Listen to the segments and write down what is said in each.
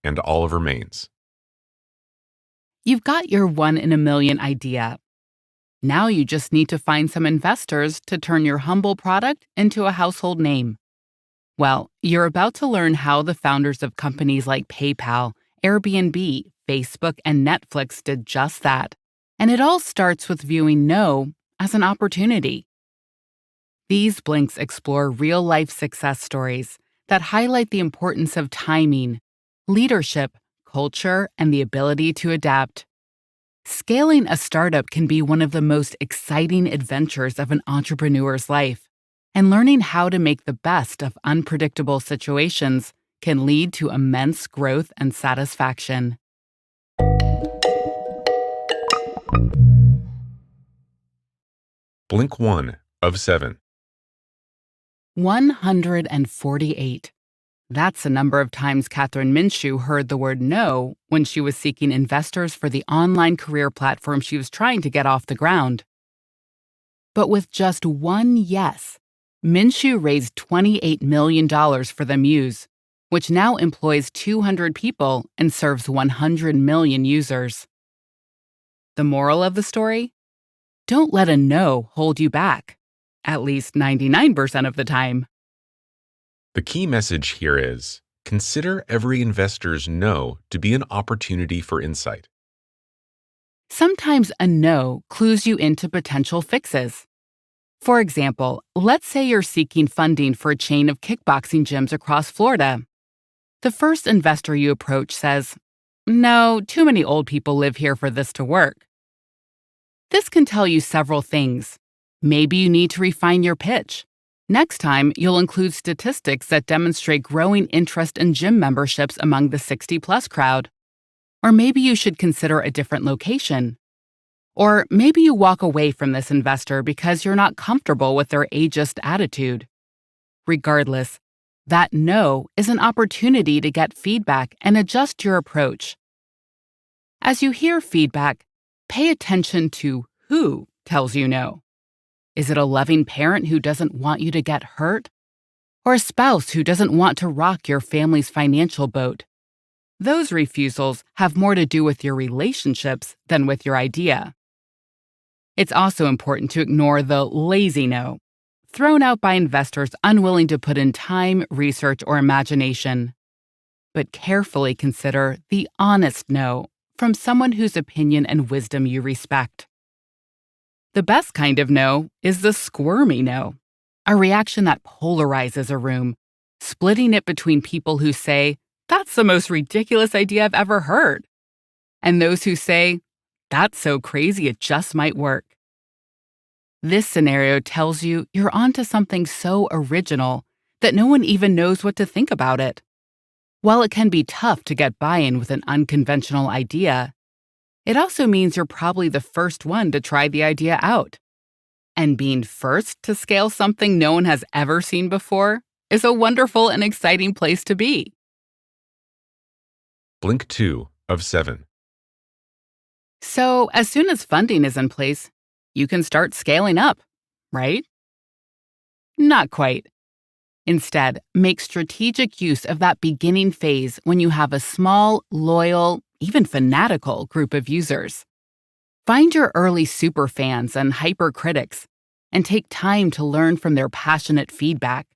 and Oliver Maines. You've got your one in a million idea. Now you just need to find some investors to turn your humble product into a household name. Well, you're about to learn how the founders of companies like PayPal, Airbnb, Facebook, and Netflix did just that. And it all starts with viewing no as an opportunity. These blinks explore real-life success stories that highlight the importance of timing, leadership, culture, and the ability to adapt. Scaling a startup can be one of the most exciting adventures of an entrepreneur's life, and learning how to make the best of unpredictable situations can lead to immense growth and satisfaction. Blink 1 of 7. 148. That's the number of times Catherine Minshew heard the word no when she was seeking investors for the online career platform she was trying to get off the ground. But with just one yes, Minshew raised $28 million for the Muse, which now employs 200 people and serves 100 million users. The moral of the story? Don't let a no hold you back, at least 99% of the time. The key message here is, consider every investor's no to be an opportunity for insight. Sometimes a no clues you into potential fixes. For example, let's say you're seeking funding for a chain of kickboxing gyms across Florida. The first investor you approach says, "No, too many old people live here for this to work." This can tell you several things. Maybe you need to refine your pitch. Next time, you'll include statistics that demonstrate growing interest in gym memberships among the 60-plus crowd. Or maybe you should consider a different location. Or maybe you walk away from this investor because you're not comfortable with their ageist attitude. Regardless, that no is an opportunity to get feedback and adjust your approach. As you hear feedback, pay attention to who tells you no. Is it a loving parent who doesn't want you to get hurt? Or a spouse who doesn't want to rock your family's financial boat? Those refusals have more to do with your relationships than with your idea. It's also important to ignore the lazy no, thrown out by investors unwilling to put in time, research, or imagination. But carefully consider the honest no from someone whose opinion and wisdom you respect. The best kind of no is the squirmy no, a reaction that polarizes a room, splitting it between people who say, "That's the most ridiculous idea I've ever heard," and those who say, "That's so crazy it just might work." This scenario tells you you're onto something so original that no one even knows what to think about it. While it can be tough to get buy-in with an unconventional idea, it also means you're probably the first one to try the idea out. And being first to scale something no one has ever seen before is a wonderful and exciting place to be. Blink 2 of 7. So, as soon as funding is in place, you can start scaling up, right? Not quite. Instead, make strategic use of that beginning phase when you have a small, loyal, even fanatical group of users. Find your early superfans and hypercritics and take time to learn from their passionate feedback.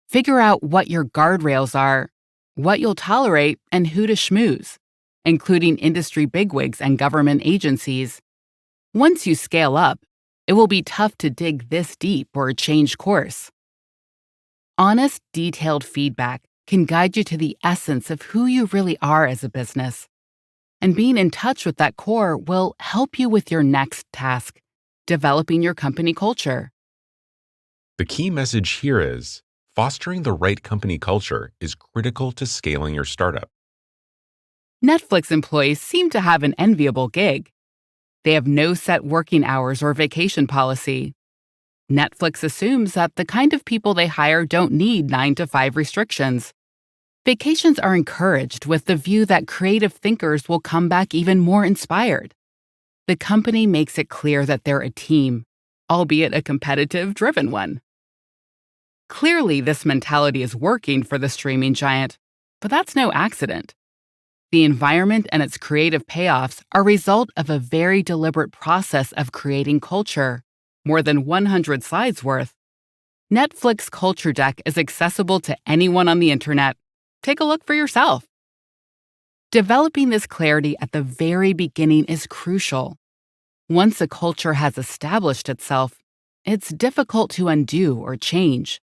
Figure out what your guardrails are, what you'll tolerate, and who to schmooze, including industry bigwigs and government agencies. Once you scale up, it will be tough to dig this deep or change course. Honest, detailed feedback can guide you to the essence of who you really are as a business. And being in touch with that core will help you with your next task, developing your company culture. The key message here is, fostering the right company culture is critical to scaling your startup. Netflix employees seem to have an enviable gig. They have no set working hours or vacation policy. Netflix assumes that the kind of people they hire don't need 9-to-5 restrictions. Vacations are encouraged with the view that creative thinkers will come back even more inspired. The company makes it clear that they're a team, albeit a competitive, driven one. Clearly, this mentality is working for the streaming giant, but that's no accident. The environment and its creative payoffs are a result of a very deliberate process of creating culture, more than 100 slides worth. Netflix Culture Deck is accessible to anyone on the internet. Take a look for yourself. Developing this clarity at the very beginning is crucial. Once a culture has established itself, it's difficult to undo or change.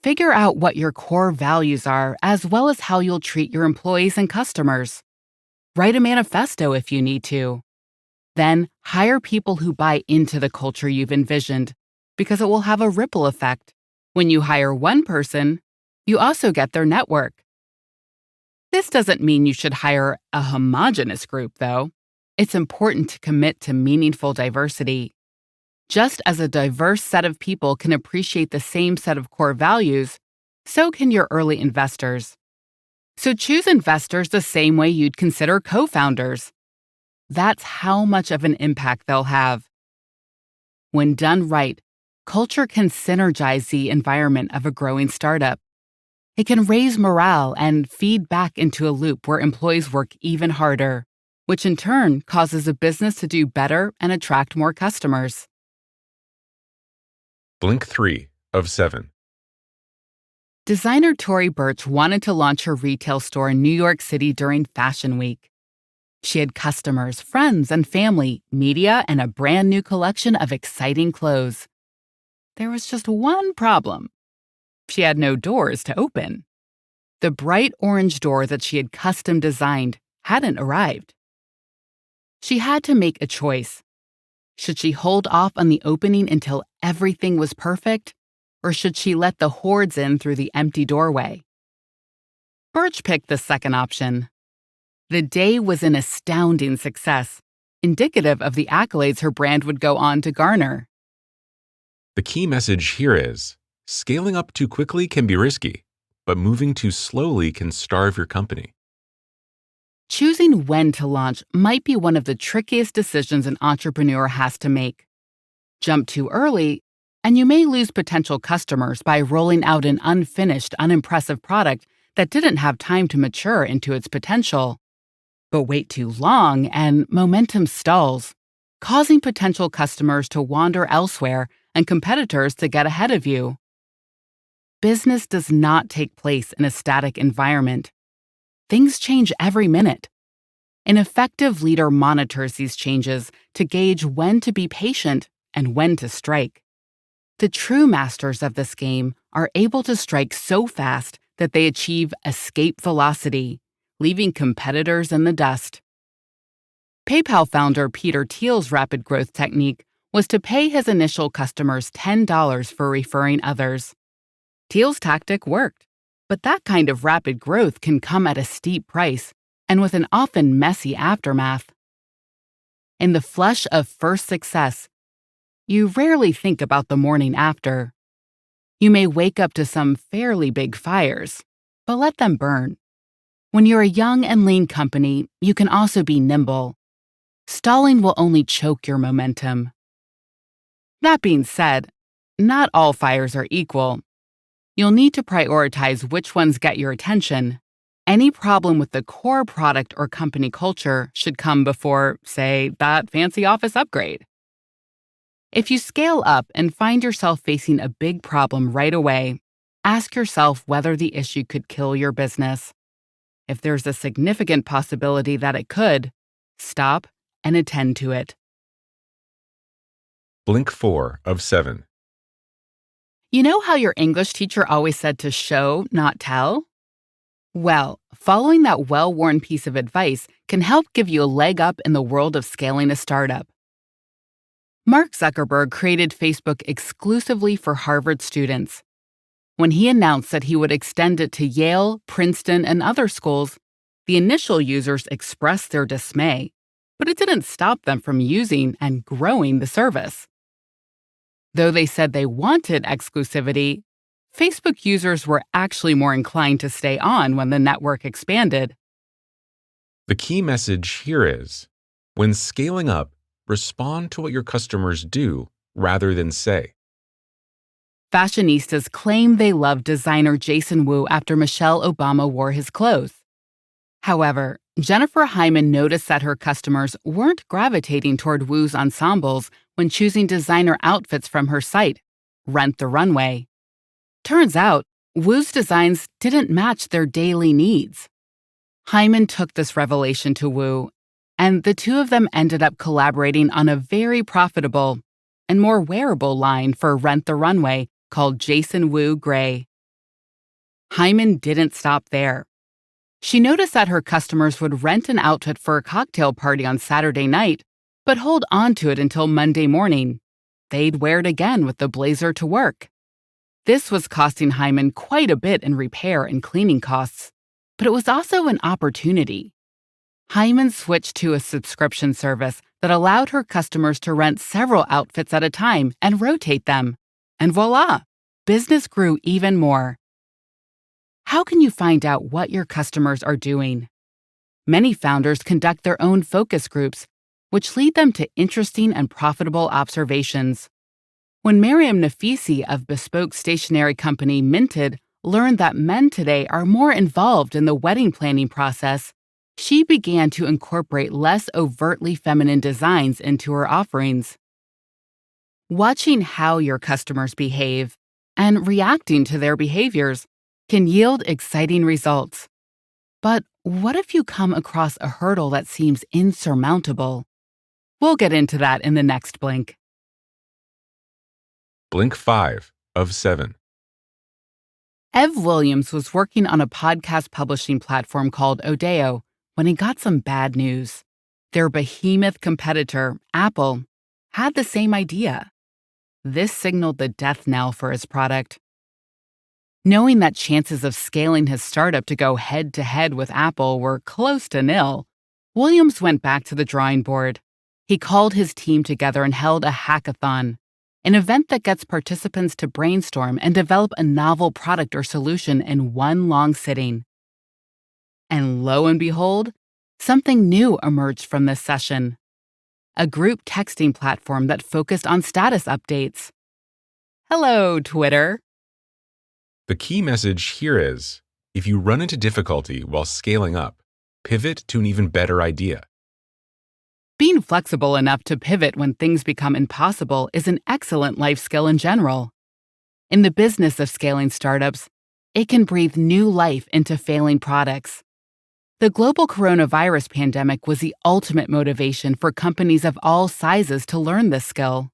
Figure out what your core values are, as well as how you'll treat your employees and customers. Write a manifesto if you need to. Then, hire people who buy into the culture you've envisioned, because it will have a ripple effect. When you hire one person, you also get their network. This doesn't mean you should hire a homogeneous group, though. It's important to commit to meaningful diversity. Just as a diverse set of people can appreciate the same set of core values, so can your early investors. So choose investors the same way you'd consider co-founders. That's how much of an impact they'll have. When done right, culture can synergize the environment of a growing startup. It can raise morale and feed back into a loop where employees work even harder, which in turn causes a business to do better and attract more customers. Blink 3 of 7. Designer Tory Burch wanted to launch her retail store in New York City during Fashion Week. She had customers, friends, and family, media, and a brand new collection of exciting clothes. There was just one problem. She had no doors to open. The bright orange door that she had custom designed hadn't arrived. She had to make a choice. Should she hold off on the opening until everything was perfect, or should she let the hordes in through the empty doorway? Birch picked the second option. The day was an astounding success, indicative of the accolades her brand would go on to garner. The key message here is, scaling up too quickly can be risky, but moving too slowly can starve your company. Choosing when to launch might be one of the trickiest decisions an entrepreneur has to make. Jump too early, and you may lose potential customers by rolling out an unfinished, unimpressive product that didn't have time to mature into its potential. But wait too long, and momentum stalls, causing potential customers to wander elsewhere and competitors to get ahead of you. Business does not take place in a static environment. Things change every minute. An effective leader monitors these changes to gauge when to be patient and when to strike. The true masters of this game are able to strike so fast that they achieve escape velocity, leaving competitors in the dust. PayPal founder Peter Thiel's rapid growth technique was to pay his initial customers $10 for referring others. Thiel's tactic worked, but that kind of rapid growth can come at a steep price and with an often messy aftermath. In the flush of first success, you rarely think about the morning after. You may wake up to some fairly big fires, but let them burn. When you're a young and lean company, you can also be nimble. Stalling will only choke your momentum. That being said, not all fires are equal. You'll need to prioritize which ones get your attention. Any problem with the core product or company culture should come before, say, that fancy office upgrade. If you scale up and find yourself facing a big problem right away, ask yourself whether the issue could kill your business. If there's a significant possibility that it could, stop and attend to it. Blink 4 of 7. You know how your English teacher always said to show, not tell? Well, following that well-worn piece of advice can help give you a leg up in the world of scaling a startup. Mark Zuckerberg created Facebook exclusively for Harvard students. When he announced that he would extend it to Yale, Princeton, and other schools, the initial users expressed their dismay, but it didn't stop them from using and growing the service. Though they said they wanted exclusivity, Facebook users were actually more inclined to stay on when the network expanded. The key message here is, when scaling up, respond to what your customers do rather than say. Fashionistas claim they loved designer Jason Wu after Michelle Obama wore his clothes. However, Jennifer Hyman noticed that her customers weren't gravitating toward Wu's ensembles when choosing designer outfits from her site, Rent the Runway. Turns out, Wu's designs didn't match their daily needs. Hyman took this revelation to Wu, and the two of them ended up collaborating on a very profitable and more wearable line for Rent the Runway called Jason Wu Gray. Hyman didn't stop there. She noticed that her customers would rent an outfit for a cocktail party on Saturday night, but hold on to it until Monday morning. They'd wear it again with the blazer to work. This was costing Hyman quite a bit in repair and cleaning costs, but it was also an opportunity. Hyman switched to a subscription service that allowed her customers to rent several outfits at a time and rotate them. And voila, business grew even more. How can you find out what your customers are doing? Many founders conduct their own focus groups, which lead them to interesting and profitable observations. When Miriam Nafisi of bespoke stationery company Minted learned that men today are more involved in the wedding planning process, she began to incorporate less overtly feminine designs into her offerings. Watching how your customers behave and reacting to their behaviors can yield exciting results. But what if you come across a hurdle that seems insurmountable? We'll get into that in the next blink. Blink 5 of 7. Ev Williams was working on a podcast publishing platform called Odeo when he got some bad news. Their behemoth competitor, Apple, had the same idea. This signaled the death knell for his product. Knowing that chances of scaling his startup to go head-to-head with Apple were close to nil, Williams went back to the drawing board. He called his team together and held a hackathon, an event that gets participants to brainstorm and develop a novel product or solution in one long sitting. And lo and behold, something new emerged from this session. A group texting platform that focused on status updates. Hello, Twitter. The key message here is, if you run into difficulty while scaling up, pivot to an even better idea. Being flexible enough to pivot when things become impossible is an excellent life skill in general. In the business of scaling startups, it can breathe new life into failing products. The global coronavirus pandemic was the ultimate motivation for companies of all sizes to learn this skill.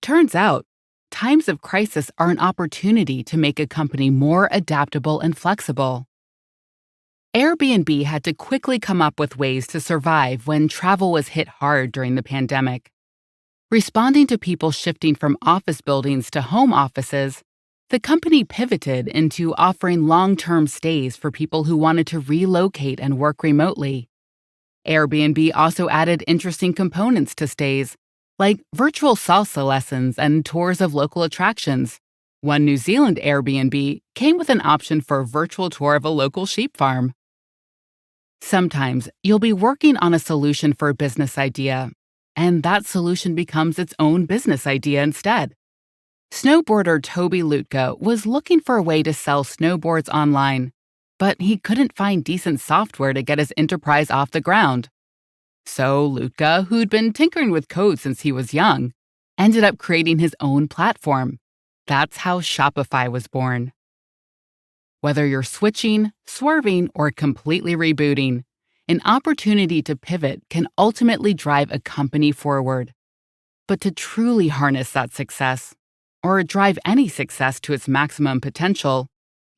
Turns out, times of crisis are an opportunity to make a company more adaptable and flexible. Airbnb had to quickly come up with ways to survive when travel was hit hard during the pandemic. Responding to people shifting from office buildings to home offices, the company pivoted into offering long-term stays for people who wanted to relocate and work remotely. Airbnb also added interesting components to stays, like virtual salsa lessons and tours of local attractions. One New Zealand Airbnb came with an option for a virtual tour of a local sheep farm. Sometimes you'll be working on a solution for a business idea, and that solution becomes its own business idea instead. Snowboarder Toby Lutka was looking for a way to sell snowboards online, but he couldn't find decent software to get his enterprise off the ground. So Lutka, who'd been tinkering with code since he was young, ended up creating his own platform. That's how Shopify was born. Whether you're switching, swerving, or completely rebooting, an opportunity to pivot can ultimately drive a company forward. But to truly harness that success, or drive any success to its maximum potential,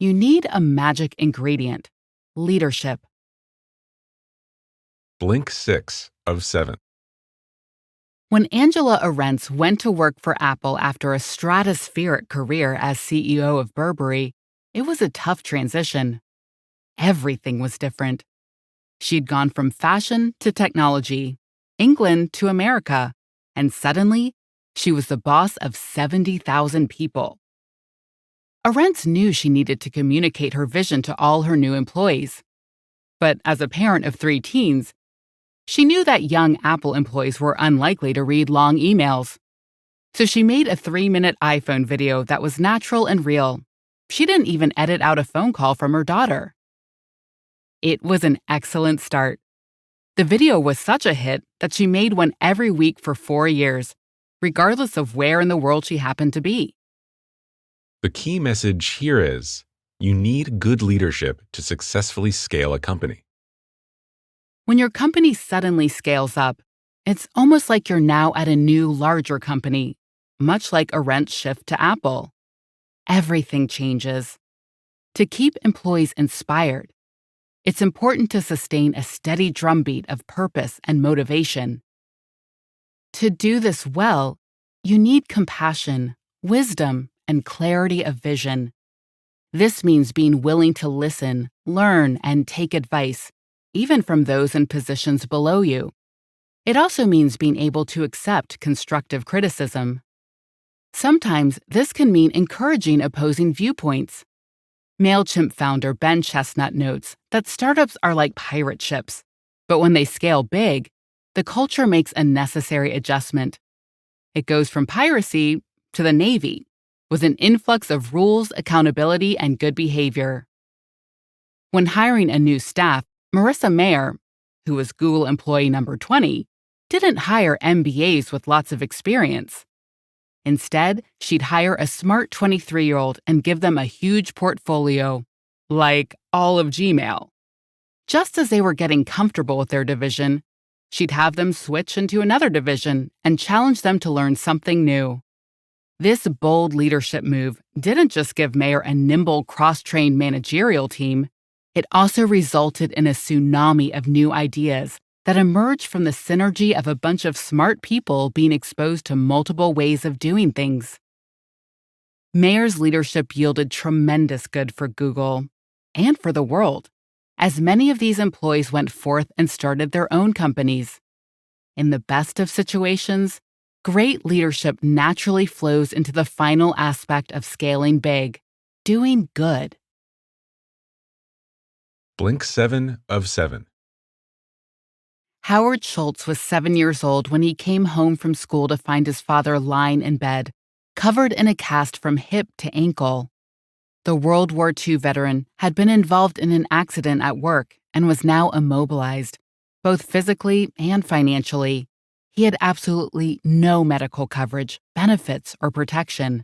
you need a magic ingredient: leadership. Blink 6 of 7. When Angela Arendts went to work for Apple after a stratospheric career as CEO of Burberry, it was a tough transition. Everything was different. She'd gone from fashion to technology, England to America, and suddenly, she was the boss of 70,000 people. Arendts knew she needed to communicate her vision to all her new employees. But as a parent of 3 teens, she knew that young Apple employees were unlikely to read long emails. So she made a 3-minute iPhone video that was natural and real. She didn't even edit out a phone call from her daughter. It was an excellent start. The video was such a hit that she made one every week for 4 years, regardless of where in the world she happened to be. The key message here is you need good leadership to successfully scale a company. When your company suddenly scales up, it's almost like you're now at a new, larger company, much like a rent shift to Apple. Everything changes. To keep employees inspired, it's important to sustain a steady drumbeat of purpose and motivation. To do this well, you need compassion, wisdom, and clarity of vision. This means being willing to listen, learn, and take advice, even from those in positions below you. It also means being able to accept constructive criticism. Sometimes this can mean encouraging opposing viewpoints. MailChimp founder Ben Chestnut notes that startups are like pirate ships, but when they scale big, the culture makes a necessary adjustment. It goes from piracy to the Navy, with an influx of rules, accountability, and good behavior. When hiring a new staff, Marissa Mayer, who was Google employee number 20, didn't hire MBAs with lots of experience. Instead, she'd hire a smart 23-year-old and give them a huge portfolio, like all of Gmail. Just as they were getting comfortable with their division, she'd have them switch into another division and challenge them to learn something new. This bold leadership move didn't just give Mayer a nimble, cross-trained managerial team, it also resulted in a tsunami of new ideas that emerged from the synergy of a bunch of smart people being exposed to multiple ways of doing things. Mayer's leadership yielded tremendous good for Google and for the world, as many of these employees went forth and started their own companies. In the best of situations, great leadership naturally flows into the final aspect of scaling big, doing good. Blink 7 of 7. Howard Schultz was 7 years old when he came home from school to find his father lying in bed, covered in a cast from hip to ankle. The World War II veteran had been involved in an accident at work and was now immobilized, both physically and financially. He had absolutely no medical coverage, benefits, or protection.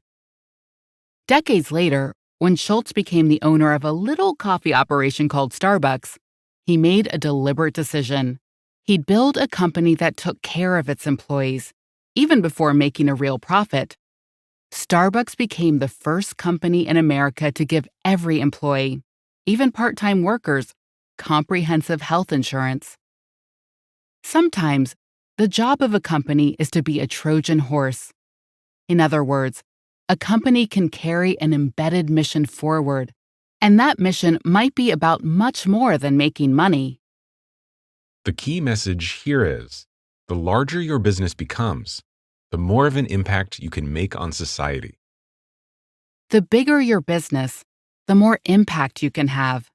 Decades later, when Schultz became the owner of a little coffee operation called Starbucks, he made a deliberate decision. He'd build a company that took care of its employees, even before making a real profit. Starbucks became the first company in America to give every employee, even part-time workers, comprehensive health insurance. Sometimes, the job of a company is to be a Trojan horse. In other words, a company can carry an embedded mission forward, and that mission might be about much more than making money. The key message here is the larger your business becomes, the more of an impact you can make on society. The bigger your business, the more impact you can have.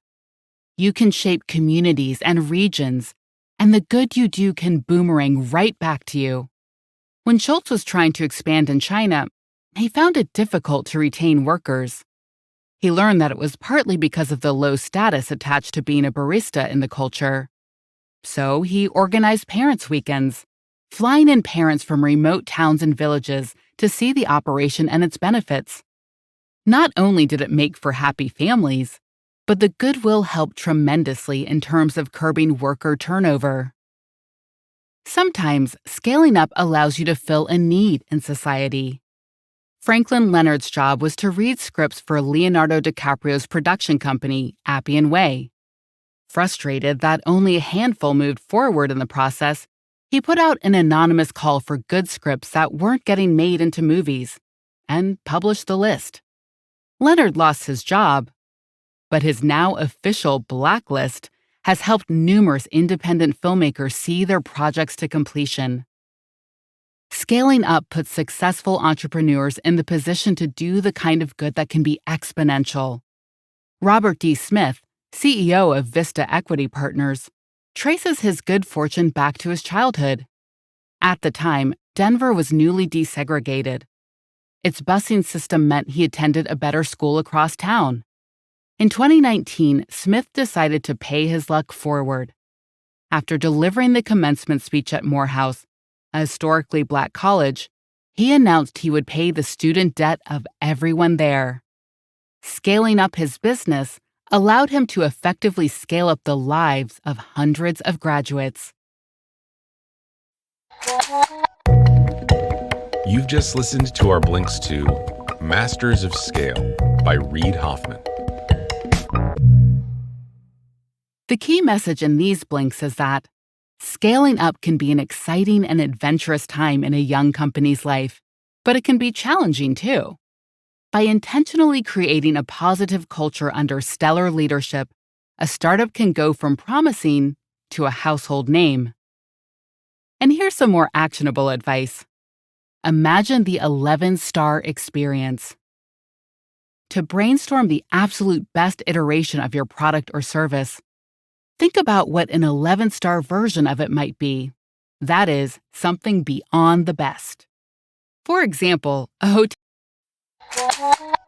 You can shape communities and regions, and the good you do can boomerang right back to you. When Schultz was trying to expand in China, he found it difficult to retain workers. He learned that it was partly because of the low status attached to being a barista in the culture. So he organized parents' weekends, flying in parents from remote towns and villages to see the operation and its benefits. Not only did it make for happy families, but the goodwill helped tremendously in terms of curbing worker turnover. Sometimes scaling up allows you to fill a need in society. Franklin Leonard's job was to read scripts for Leonardo DiCaprio's production company, Appian Way. Frustrated that only a handful moved forward in the process, he put out an anonymous call for good scripts that weren't getting made into movies, and published the list. Leonard lost his job, but his now official blacklist has helped numerous independent filmmakers see their projects to completion. Scaling up puts successful entrepreneurs in the position to do the kind of good that can be exponential. Robert D. Smith, CEO of Vista Equity Partners, traces his good fortune back to his childhood. At the time, Denver was newly desegregated. Its busing system meant he attended a better school across town. In 2019, Smith decided to pay his luck forward. After delivering the commencement speech at Morehouse, a historically Black college, he announced he would pay the student debt of everyone there. Scaling up his business allowed him to effectively scale up the lives of hundreds of graduates. You've just listened to our blinks to Masters of Scale by Reid Hoffman. The key message in these blinks is that scaling up can be an exciting and adventurous time in a young company's life, but it can be challenging too. By intentionally creating a positive culture under stellar leadership, a startup can go from promising to a household name. And here's some more actionable advice. Imagine the 11-star experience. To brainstorm the absolute best iteration of your product or service, think about what an 11-star version of it might be. That is, something beyond the best. For example, a hotel